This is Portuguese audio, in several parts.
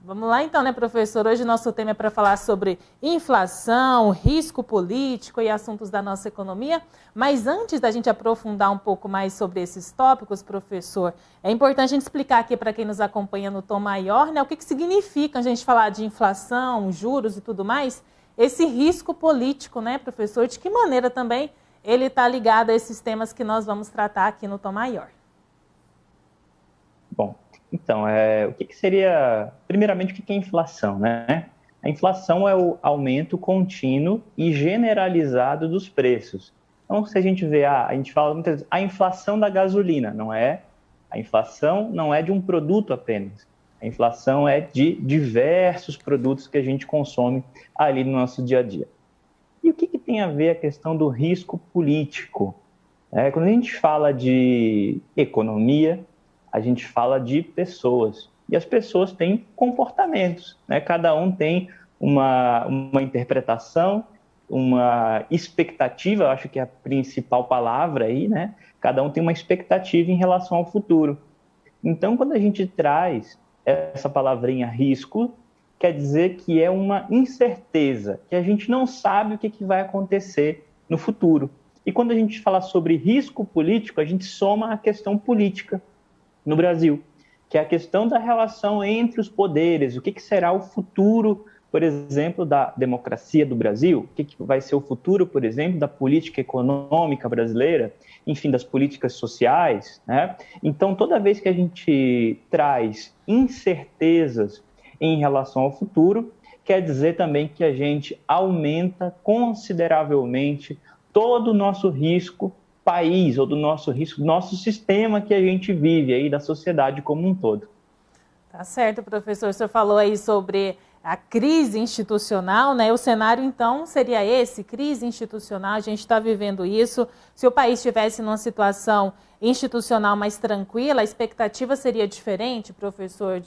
Vamos lá então, né, professor? Hoje o nosso tema é para falar sobre inflação, risco político e assuntos da nossa economia. Mas antes da gente aprofundar um pouco mais sobre esses tópicos, professor, é importante a gente explicar aqui para quem nos acompanha no tom maior, né, o que significa a gente falar de inflação, juros e tudo mais, esse risco político, né, professor? De que maneira também ele está ligado a esses temas que nós vamos tratar aqui no tom maior? Bom, então, o que seria, primeiramente, o que é inflação, né? A inflação é o aumento contínuo e generalizado dos preços. Então, se a gente vê, a gente fala muitas vezes, a inflação da gasolina, não é? A inflação não é de um produto apenas. A inflação é de diversos produtos que a gente consome ali no nosso dia a dia. E o que tem a ver a questão do risco político? Quando a gente fala de economia, a gente fala de pessoas. E as pessoas têm comportamentos, né? Cada um tem uma interpretação, uma expectativa, eu acho que é a principal palavra aí, né? Cada um tem uma expectativa em relação ao futuro. Então, quando a gente traz essa palavrinha risco, quer dizer que é uma incerteza, que a gente não sabe o que vai acontecer no futuro. E quando a gente fala sobre risco político, a gente soma a questão política no Brasil, que é a questão da relação entre os poderes, o que será o futuro, por exemplo, da democracia do Brasil, o que vai ser o futuro, por exemplo, da política econômica brasileira, enfim, das políticas sociais, né? Então, toda vez que a gente traz incertezas em relação ao futuro, quer dizer também que a gente aumenta consideravelmente todo o nosso risco país ou do nosso risco, do nosso sistema que a gente vive aí, da sociedade como um todo. Tá certo, professor. O senhor falou aí sobre a crise institucional, né? O cenário, então, seria esse, crise institucional, a gente está vivendo isso. Se o país estivesse numa situação institucional mais tranquila, a expectativa seria diferente, professor,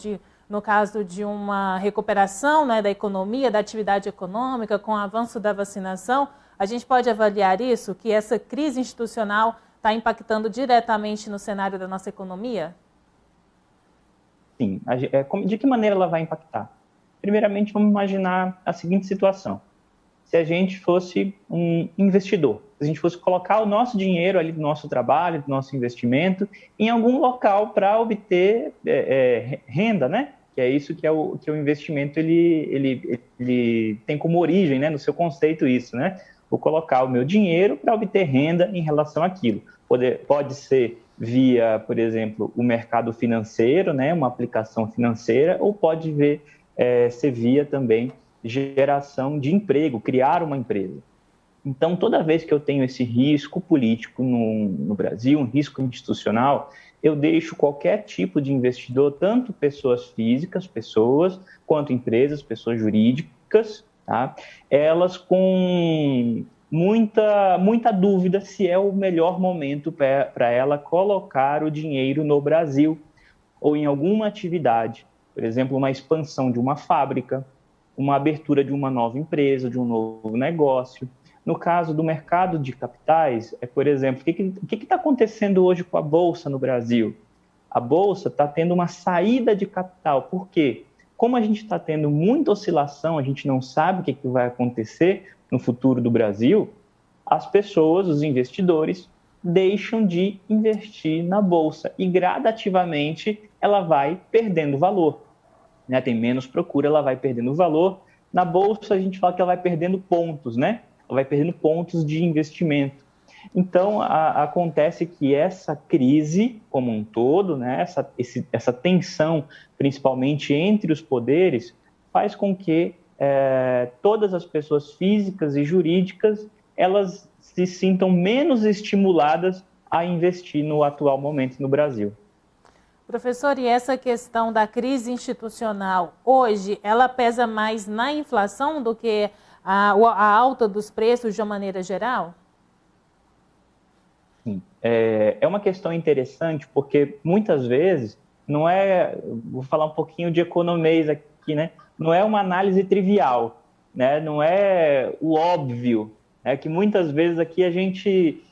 no caso de uma recuperação, né, da economia, da atividade econômica, com o avanço da vacinação. A gente pode avaliar isso, que essa crise institucional está impactando diretamente no cenário da nossa economia? Sim. De que maneira ela vai impactar? Primeiramente, vamos imaginar a seguinte situação. Se a gente fosse um investidor, se a gente fosse colocar o nosso dinheiro ali do nosso trabalho, do nosso investimento, em algum local para obter renda, né? Que é isso que o investimento ele tem como origem, né? No seu conceito isso, né? Vou colocar o meu dinheiro para obter renda em relação àquilo. Pode ser via, por exemplo, o mercado financeiro, né? Uma aplicação financeira, ou pode ser via também geração de emprego, criar uma empresa. Então, toda vez que eu tenho esse risco político no Brasil, um risco institucional, eu deixo qualquer tipo de investidor, tanto pessoas físicas, quanto empresas, pessoas jurídicas, tá? Elas com muita dúvida se é o melhor momento para ela colocar o dinheiro no Brasil ou em alguma atividade, por exemplo, uma expansão de uma fábrica, uma abertura de uma nova empresa, de um novo negócio. No caso do mercado de capitais, por exemplo, o que está acontecendo hoje com a Bolsa no Brasil? A Bolsa está tendo uma saída de capital. Por quê? Como a gente está tendo muita oscilação, a gente não sabe o que vai acontecer no futuro do Brasil, as pessoas, os investidores, deixam de investir na Bolsa e gradativamente ela vai perdendo valor. Né? Tem menos procura, ela vai perdendo valor. Na Bolsa a gente fala que ela vai perdendo pontos, né? Ela vai perdendo pontos de investimento. Então, acontece que essa crise como um todo, né? essa tensão, principalmente entre os poderes, faz com que todas as pessoas físicas e jurídicas elas se sintam menos estimuladas a investir no atual momento no Brasil. Professor, e essa questão da crise institucional, hoje, ela pesa mais na inflação do que a alta dos preços de uma maneira geral? Sim. É uma questão interessante porque muitas vezes vou falar um pouquinho de economês aqui, né? Não é uma análise trivial, né? Não é o óbvio, né? Que muitas vezes aqui a gente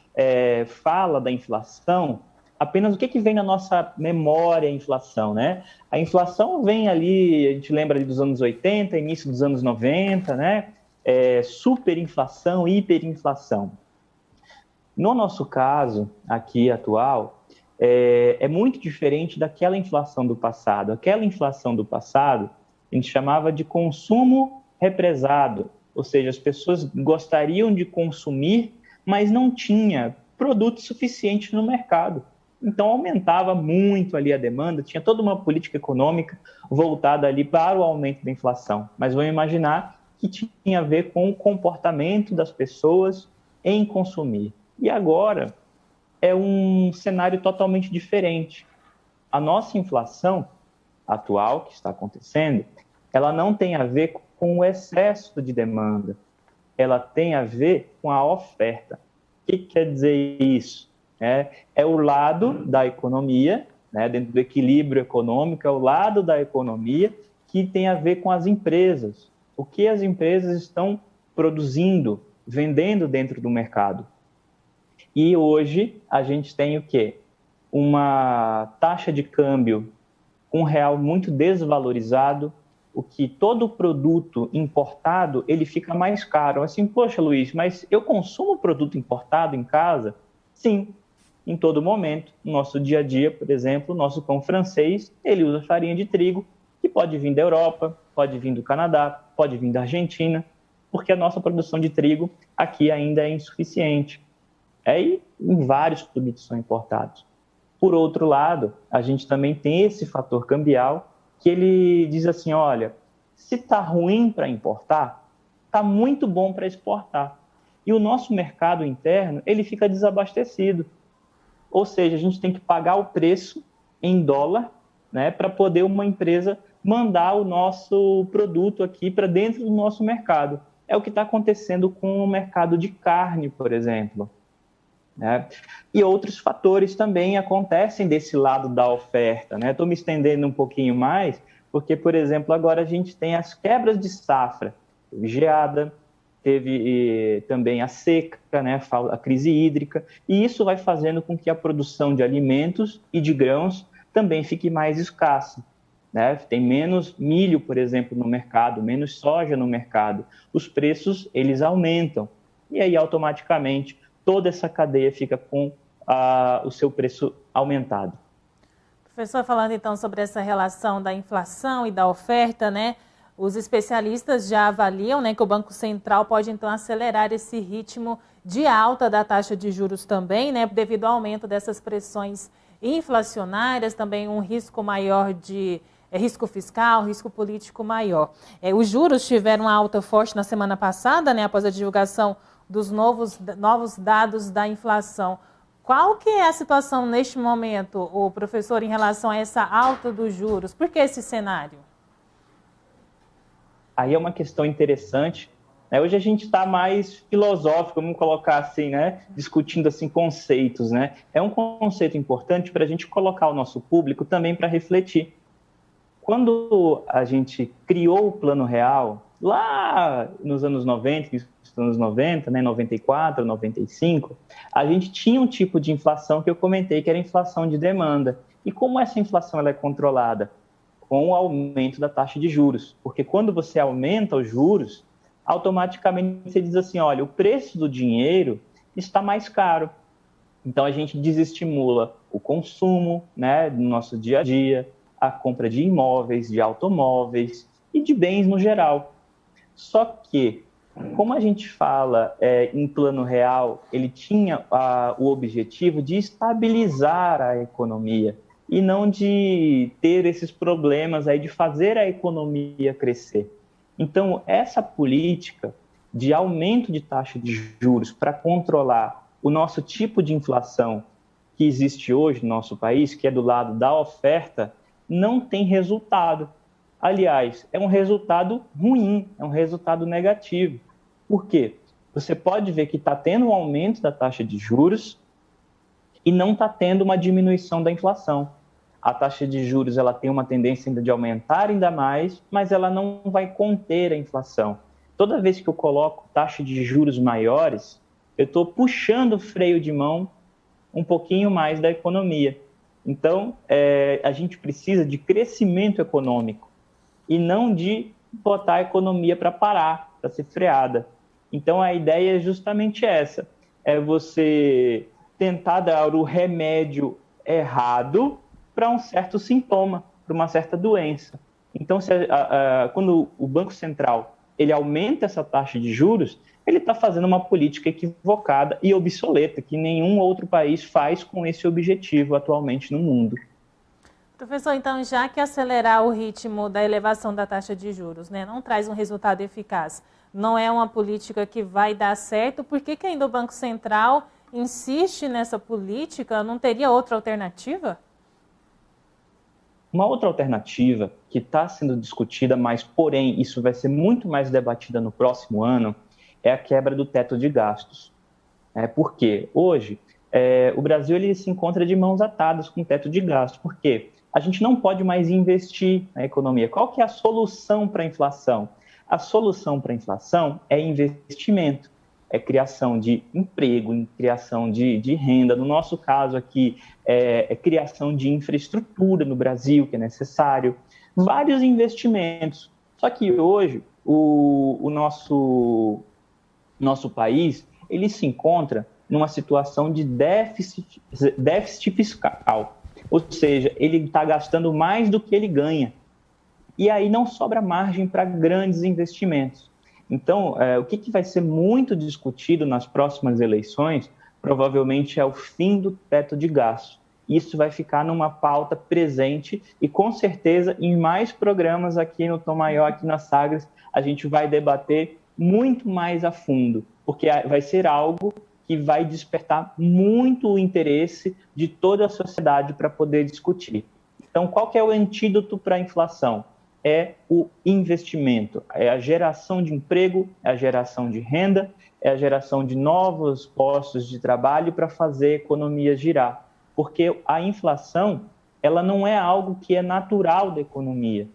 fala da inflação apenas o que vem na nossa memória a inflação, né? A inflação vem ali, a gente lembra ali dos anos 80, início dos anos 90, né? Superinflação, hiperinflação. No nosso caso, aqui atual, é muito diferente daquela inflação do passado. Aquela inflação do passado, a gente chamava de consumo represado, ou seja, as pessoas gostariam de consumir, mas não tinha produto suficiente no mercado. Então, aumentava muito ali a demanda, tinha toda uma política econômica voltada ali para o aumento da inflação. Mas vamos imaginar que tinha a ver com o comportamento das pessoas em consumir. E agora é um cenário totalmente diferente. A nossa inflação atual, que está acontecendo, ela não tem a ver com o excesso de demanda, ela tem a ver com a oferta. O que quer dizer isso? É o lado da economia, né, dentro do equilíbrio econômico, é o lado da economia que tem a ver com as empresas. O que as empresas estão produzindo, vendendo dentro do mercado. E hoje a gente tem o quê? Uma taxa de câmbio com um real muito desvalorizado, o que todo produto importado ele fica mais caro. Assim, poxa, Luiz, mas eu consumo produto importado em casa? Sim, em todo momento. No nosso dia a dia, por exemplo, o nosso pão francês, ele usa farinha de trigo, que pode vir da Europa, pode vir do Canadá, pode vir da Argentina, porque a nossa produção de trigo aqui ainda é insuficiente. E em vários produtos são importados. Por outro lado, a gente também tem esse fator cambial, que ele diz assim, olha, se está ruim para importar, está muito bom para exportar. E o nosso mercado interno, ele fica desabastecido. Ou seja, a gente tem que pagar o preço em dólar, né, para poder uma empresa mandar o nosso produto aqui para dentro do nosso mercado. É o que está acontecendo com o mercado de carne, por exemplo. Né? E outros fatores também acontecem desse lado da oferta. Estou me estendendo um pouquinho mais, porque, por exemplo, agora a gente tem as quebras de safra. Teve geada, teve também a seca, né? A crise hídrica, e isso vai fazendo com que a produção de alimentos e de grãos também fique mais escassa. Né? Tem menos milho, por exemplo, no mercado, menos soja no mercado. Os preços, eles aumentam. E aí, automaticamente, toda essa cadeia fica com o seu preço aumentado. Professor, falando então sobre essa relação da inflação e da oferta, né? Os especialistas já avaliam, né, que o Banco Central pode então acelerar esse ritmo de alta da taxa de juros também, né, devido ao aumento dessas pressões inflacionárias, também um risco maior de risco fiscal, risco político maior. Os juros tiveram uma alta forte na semana passada, né, após a divulgação dos novos dados da inflação. Qual que é a situação neste momento, o professor, em relação a essa alta dos juros? Por que esse cenário? Aí é uma questão interessante. Hoje a gente está mais filosófico, vamos colocar assim, né? Discutindo assim, conceitos. Né? É um conceito importante para a gente colocar o nosso público também para refletir. Quando a gente criou o Plano Real, lá nos anos 90, né, 94, 95, a gente tinha um tipo de inflação que eu comentei, que era a inflação de demanda. E como essa inflação ela é controlada? Com o aumento da taxa de juros. Porque quando você aumenta os juros, automaticamente você diz assim, olha, o preço do dinheiro está mais caro. Então, a gente desestimula o consumo, né, no nosso dia a dia, a compra de imóveis, de automóveis e de bens no geral. Só que, como a gente fala em Plano Real, ele tinha o objetivo de estabilizar a economia e não de ter esses problemas aí de fazer a economia crescer. Então, essa política de aumento de taxa de juros para controlar o nosso tipo de inflação que existe hoje no nosso país, que é do lado da oferta, não tem resultado. Aliás, é um resultado ruim, é um resultado negativo. Por quê? Você pode ver que está tendo um aumento da taxa de juros e não está tendo uma diminuição da inflação. A taxa de juros ela tem uma tendência ainda de aumentar ainda mais, mas ela não vai conter a inflação. Toda vez que eu coloco taxa de juros maiores, eu estou puxando o freio de mão um pouquinho mais da economia. Então, a gente precisa de crescimento econômico e não de botar a economia para parar, para ser freada. Então, a ideia é justamente essa, é você tentar dar o remédio errado para um certo sintoma, para uma certa doença. Então, quando o Banco Central ele aumenta essa taxa de juros, ele está fazendo uma política equivocada e obsoleta, que nenhum outro país faz com esse objetivo atualmente no mundo. Professor, então, já que acelerar o ritmo da elevação da taxa de juros, né, não traz um resultado eficaz, não é uma política que vai dar certo, por que ainda o Banco Central insiste nessa política? Não teria outra alternativa? Uma outra alternativa que está sendo discutida, mas, porém, isso vai ser muito mais debatida no próximo ano, é a quebra do teto de gastos. Porque hoje o Brasil ele se encontra de mãos atadas com o teto de gastos. Por quê? A gente não pode mais investir na economia. Qual que é a solução para a inflação? A solução para a inflação é investimento, é criação de emprego, criação de renda. No nosso caso aqui, é criação de infraestrutura no Brasil, que é necessário. Vários investimentos. Só que hoje, o nosso país, ele se encontra numa situação de déficit fiscal. Ou seja, ele está gastando mais do que ele ganha. E aí não sobra margem para grandes investimentos. Então, o que vai ser muito discutido nas próximas eleições, provavelmente é o fim do teto de gastos. Isso vai ficar numa pauta presente e, com certeza, em mais programas aqui no Tom Maior, aqui na Sagres, a gente vai debater muito mais a fundo, porque vai ser algo que vai despertar muito o interesse de toda a sociedade para poder discutir. Então, qual que é o antídoto para a inflação? É o investimento, é a geração de emprego, é a geração de renda, é a geração de novos postos de trabalho para fazer a economia girar. Porque a inflação, ela não é algo que é natural da economia.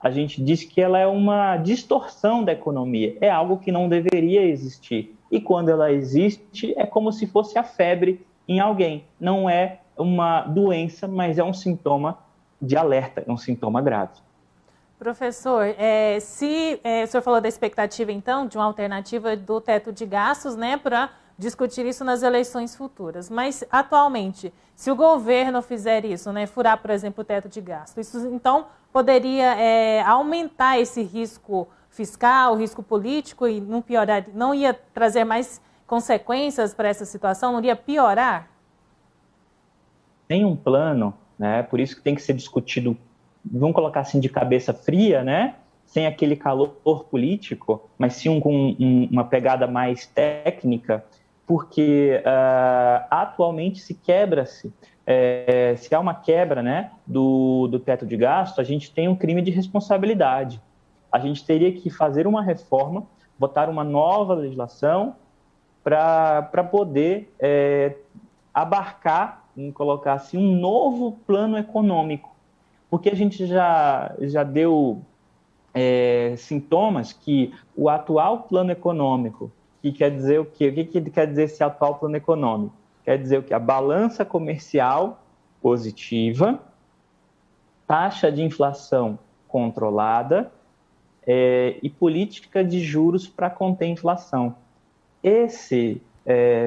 A gente diz que ela é uma distorção da economia, é algo que não deveria existir. E quando ela existe, é como se fosse a febre em alguém. Não é uma doença, mas é um sintoma de alerta, é um sintoma grave. Professor, o senhor falou da expectativa, então, de uma alternativa do teto de gastos, né, para discutir isso nas eleições futuras. Mas, atualmente, se o governo fizer isso, né, furar, por exemplo, o teto de gastos, isso, então, poderia aumentar esse risco fiscal, risco político e não ia trazer mais consequências para essa situação, não iria piorar? Tem um plano, né, por isso que tem que ser discutido, vamos colocar assim, de cabeça fria, né? Sem aquele calor político, mas sim com uma pegada mais técnica, porque atualmente se quebra-se, se há uma quebra, né, do teto de gasto, a gente tem um crime de responsabilidade. A gente teria que fazer uma reforma, botar uma nova legislação para poder abarcar, vamos colocar assim, um novo plano econômico. Porque a gente já deu sintomas que o atual plano econômico, que quer dizer o quê? O que quer dizer esse atual plano econômico? Quer dizer o quê? A balança comercial positiva, taxa de inflação controlada e política de juros para conter a inflação. Esse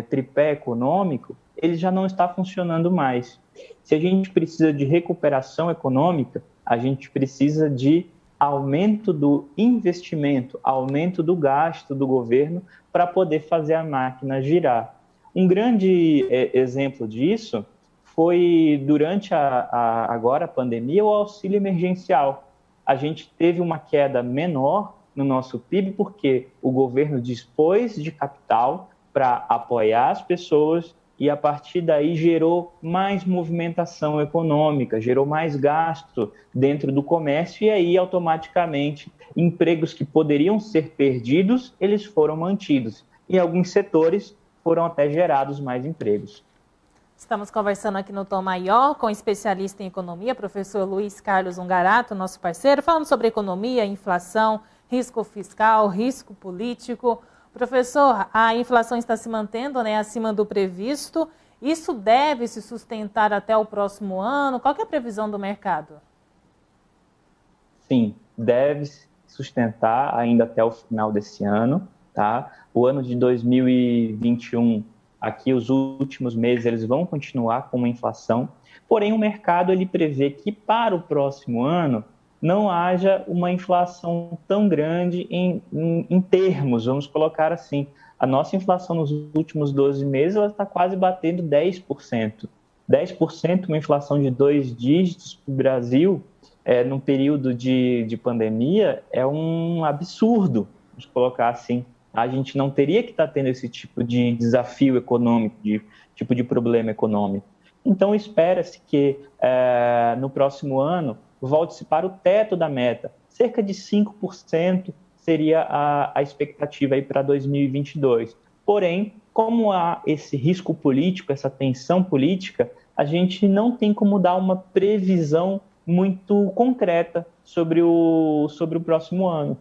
tripé econômico, ele já não está funcionando mais. Se a gente precisa de recuperação econômica, a gente precisa de aumento do investimento, aumento do gasto do governo para poder fazer a máquina girar. Um grande exemplo disso foi durante agora a pandemia, o auxílio emergencial. A gente teve uma queda menor no nosso PIB porque o governo dispôs de capital para apoiar as pessoas e, a partir daí, gerou mais movimentação econômica, gerou mais gasto dentro do comércio e aí, automaticamente, empregos que poderiam ser perdidos, eles foram mantidos. Em alguns setores, foram até gerados mais empregos. Estamos conversando aqui no Tom Maior com o especialista em economia, professor Luiz Carlos Ungarato, nosso parceiro, falando sobre economia, inflação, risco fiscal, risco político. Professor, a inflação está se mantendo, né, acima do previsto Isso deve se sustentar até o próximo ano? Qual que é a previsão do mercado? Sim, deve se sustentar ainda até o final desse ano, tá? O ano de 2021, aqui os últimos meses, eles vão continuar com uma inflação, porém o mercado ele prevê que para o próximo ano não haja uma inflação tão grande em termos, vamos colocar assim. A nossa inflação nos últimos 12 meses ela está quase batendo 10%. 10%, uma inflação de 2 dígitos para o Brasil, num período de pandemia, é um absurdo, vamos colocar assim. A gente não teria que estar tendo esse tipo de desafio econômico, de tipo de problema econômico. Então, espera-se que no próximo ano volte-se para o teto da meta. Cerca de 5% seria a expectativa aí para 2022. Porém, como há esse risco político, essa tensão política, a gente não tem como dar uma previsão muito concreta sobre o próximo ano,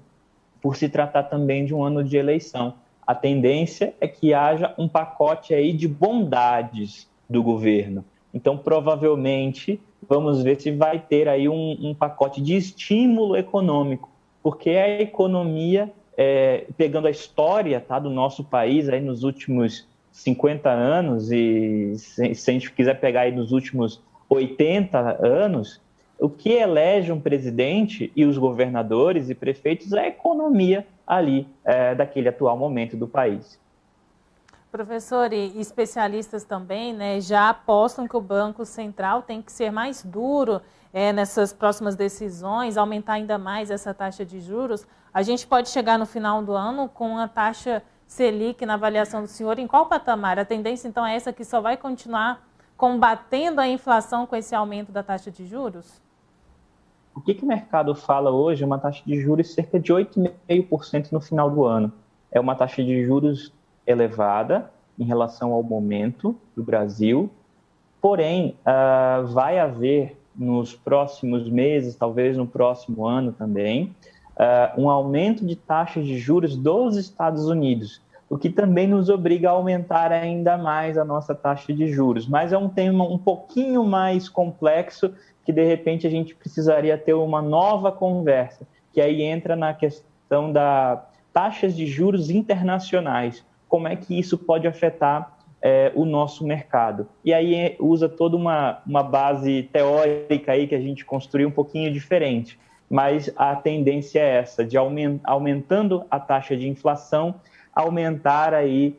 por se tratar também de um ano de eleição. A tendência é que haja um pacote aí de bondades do governo. Então, provavelmente, vamos ver se vai ter aí um pacote de estímulo econômico, porque a economia, pegando a história, tá, do nosso país aí nos últimos 50 anos, e se a gente quiser pegar aí nos últimos 80 anos, o que elege um presidente e os governadores e prefeitos é a economia ali, daquele atual momento do país. Professor, e especialistas também, né, já apostam que o Banco Central tem que ser mais duro nessas próximas decisões, aumentar ainda mais essa taxa de juros. A gente pode chegar no final do ano com a taxa Selic, na avaliação do senhor, em qual patamar? A tendência, então, é essa que só vai continuar combatendo a inflação com esse aumento da taxa de juros? O que o mercado fala hoje é uma taxa de juros cerca de 8,5% no final do ano. É uma taxa de juros elevada em relação ao momento do Brasil, porém, vai haver nos próximos meses, talvez no próximo ano também, um aumento de taxas de juros dos Estados Unidos, o que também nos obriga a aumentar ainda mais a nossa taxa de juros. Mas é um tema um pouquinho mais complexo, que de repente a gente precisaria ter uma nova conversa, que aí entra na questão das taxas de juros internacionais. Como é que isso pode afetar o nosso mercado? E aí usa toda uma base teórica aí que a gente construiu um pouquinho diferente, mas a tendência é essa, de aumentando a taxa de inflação, aumentar aí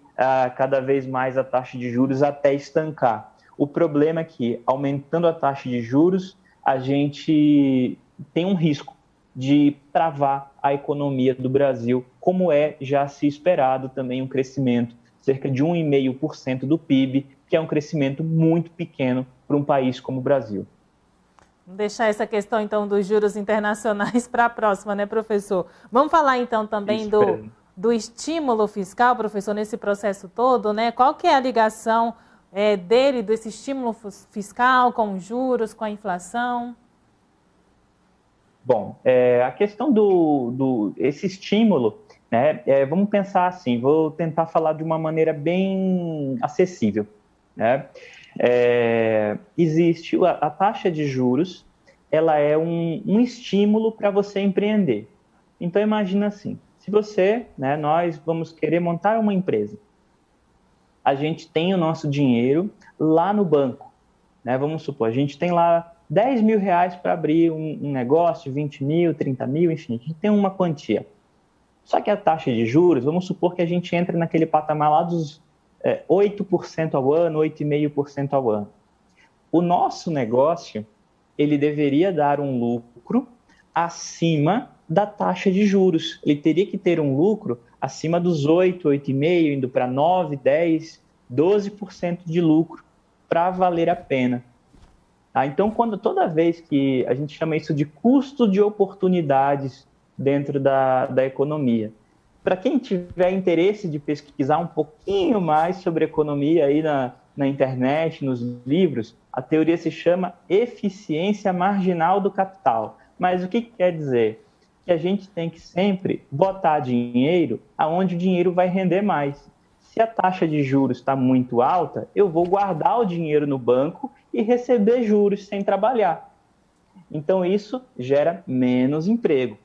cada vez mais a taxa de juros até estancar. O problema é que, aumentando a taxa de juros, a gente tem um risco de travar a economia do Brasil, como já se esperado também um crescimento, cerca de 1,5% do PIB, que é um crescimento muito pequeno para um país como o Brasil. Vamos deixar essa questão, então, dos juros internacionais para a próxima, né, professor? Vamos falar, então, também do estímulo fiscal, professor, nesse processo todo, né? Qual que é a ligação desse estímulo fiscal com os juros, com a inflação? Bom, a questão esse estímulo, né, vamos pensar assim, vou tentar falar de uma maneira bem acessível, né? Existe a taxa de juros, ela é um estímulo para você empreender. Então, imagina assim, se você, né, nós vamos querer montar uma empresa, a gente tem o nosso dinheiro lá no banco, né? Vamos supor, a gente tem lá 10 mil reais para abrir um negócio, 20 mil, 30 mil, enfim, a gente tem uma quantia. Só que a taxa de juros, vamos supor que a gente entra naquele patamar lá dos 8% ao ano, 8,5% ao ano. O nosso negócio, ele deveria dar um lucro acima da taxa de juros. Ele teria que ter um lucro acima dos 8, 8,5%, indo para 9, 10, 12% de lucro para valer a pena. Então, toda vez que a gente chama isso de custo de oportunidades dentro da economia, para quem tiver interesse de pesquisar um pouquinho mais sobre economia aí na internet, nos livros, a teoria se chama eficiência marginal do capital. Mas o que quer dizer? Que a gente tem que sempre botar dinheiro aonde o dinheiro vai render mais. Se a taxa de juros está muito alta, eu vou guardar o dinheiro no banco e receber juros sem trabalhar. Então, isso gera menos emprego.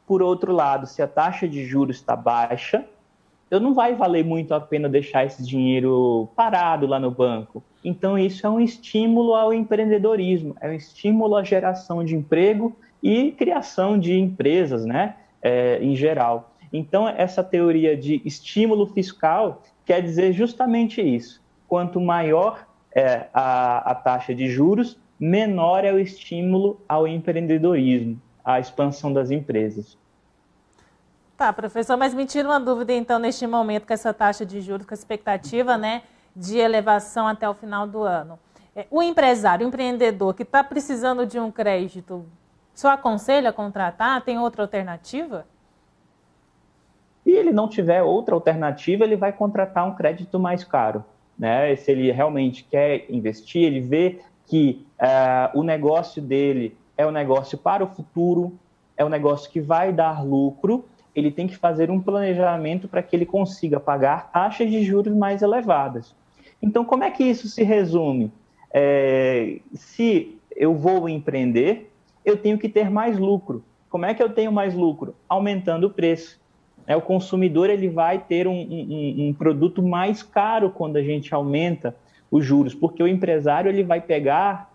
Por outro lado, se a taxa de juros está baixa, eu não vai valer muito a pena deixar esse dinheiro parado lá no banco. Então, isso é um estímulo ao empreendedorismo, é um estímulo à geração de emprego e criação de empresas, né, em geral. Então, essa teoria de estímulo fiscal quer dizer justamente isso. Quanto maior é a taxa de juros, menor é o estímulo ao empreendedorismo, à expansão das empresas. Tá, professor, mas me tira uma dúvida, então, neste momento, com essa taxa de juros, com a expectativa, né, de elevação até o final do ano. O empresário, o empreendedor que está precisando de um crédito, só aconselha a contratar? Tem outra alternativa? Se ele não tiver outra alternativa, ele vai contratar um crédito mais caro, né? Se ele realmente quer investir, ele vê que o negócio dele é um negócio para o futuro, é um negócio que vai dar lucro, ele tem que fazer um planejamento para que ele consiga pagar taxas de juros mais elevadas. Então, como é que isso se resume? Se eu vou empreender, eu tenho que ter mais lucro. Como é que eu tenho mais lucro? Aumentando o preço. O consumidor ele vai ter um produto mais caro quando a gente aumenta os juros, porque o empresário ele vai pegar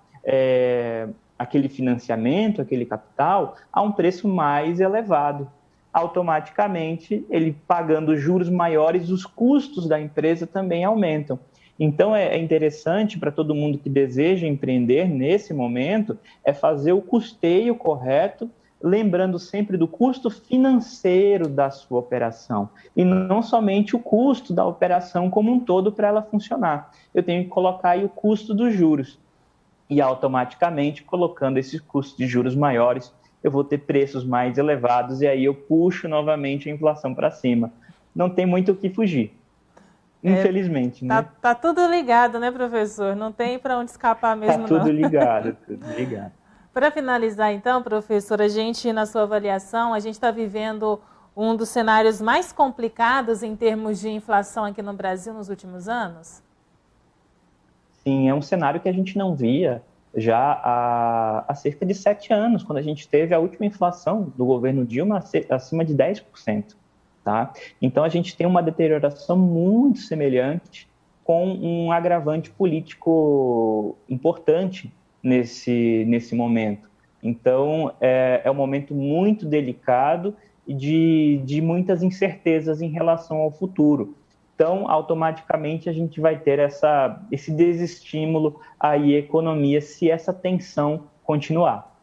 aquele financiamento, aquele capital, a um preço mais elevado. Automaticamente, ele pagando juros maiores, os custos da empresa também aumentam. Então, é interessante para todo mundo que deseja empreender nesse momento, fazer o custeio correto, lembrando sempre do custo financeiro da sua operação e não somente o custo da operação como um todo para ela funcionar. Eu tenho que colocar aí o custo dos juros e automaticamente, colocando esses custos de juros maiores, eu vou ter preços mais elevados e aí eu puxo novamente a inflação para cima. Não tem muito o que fugir. Infelizmente, né? Tá tudo ligado, né, professor? Não tem para onde escapar mesmo, não. Tá tudo ligado, tudo ligado. Para finalizar, então, professor, a gente, na sua avaliação, a gente está vivendo um dos cenários mais complicados em termos de inflação aqui no Brasil nos últimos anos? Sim, é um cenário que a gente não via já há cerca de 7 anos, quando a gente teve a última inflação do governo Dilma acima de 10%. Tá? Então, a gente tem uma deterioração muito semelhante com um agravante político importante nesse momento. Então, é um momento muito delicado e de muitas incertezas em relação ao futuro. Então, automaticamente, a gente vai ter esse desestímulo aí à economia se essa tensão continuar.